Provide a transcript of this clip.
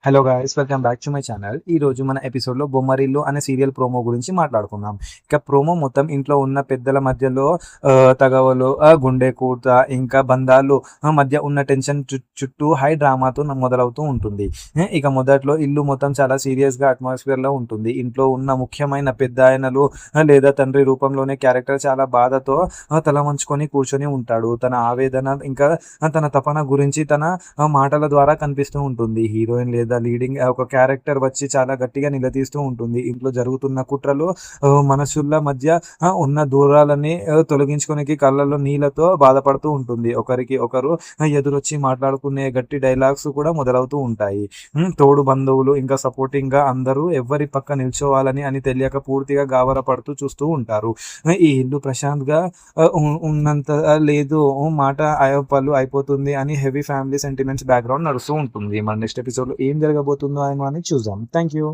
Hello guys, welcome back to my channel. ఈ రోజు మన ఎపిసోడ్లో బొమ్మరిల్లు అనే సీరియల్ ప్రోమో గురించి మాట్లాడుకుందాం. ఇక ప్రోమో మొత్తం ఇంట్లో ఉన్న పెద్దల మధ్యలో తగవలు, గుండె కూత, ఇంకా బంధాలు మధ్య ఉన్న టెన్షన్ చుట్టూ హై డ్రామాతో మొదలవుతూ ఉంటుంది. ఇక మొదట్లో ఇల్లు మొత్తం చాలా సీరియస్గా అట్మాస్ఫియర్లో ఉంటుంది. ఇంట్లో ఉన్న ముఖ్యమైన పెద్ద ఆయనలు లేదా తండ్రి రూపంలోనే క్యారెక్టర్ చాలా బాధతో తల వంచుకొని కూర్చొని ఉంటాడు. తన ఆవేదన ఇంకా తన తపన గురించి తన మాటల ద్వారా కనిపిస్తూ ఉంటుంది. హీరోయిన్ లేదా లీడింగ్ ఒక క్యారెక్టర్ వచ్చి చాలా గట్టిగా నిలదీస్తూ ఉంటుంది. ఇంట్లో జరుగుతున్న కుట్రలు, మనసుల మధ్య ఉన్న దూరాలని తొలగించుకోనికి కళ్ళల్లో నీళ్ళతో బాధపడుతూ ఉంటుంది. ఒకరికి ఒకరు ఎదురొచ్చి మాట్లాడుకునే గట్టి డైలాగ్స్ కూడా మొదలవుతూ ఉంటాయి. తోడు బంధువులు ఇంకా సపోర్టింగ్ గా అందరూ ఎవరి పక్క నిల్చోవాలని అని తెలియక పూర్తిగా గాబర పడుతూ చూస్తూ ఉంటారు. ఈ ఇల్లు ప్రశాంత్ గా ఉన్నంత లేదు, మాట పళ్ళు అయిపోతుంది అని హెవీ ఫ్యామిలీ సెంటిమెంట్స్ బ్యాక్గ్రౌండ్ నడుస్తూ ఉంటుంది. మన నెక్స్ట్ ఎపిసోడ్ లో ఏం జరగబోతుందో అని చూద్దాం. Thank you.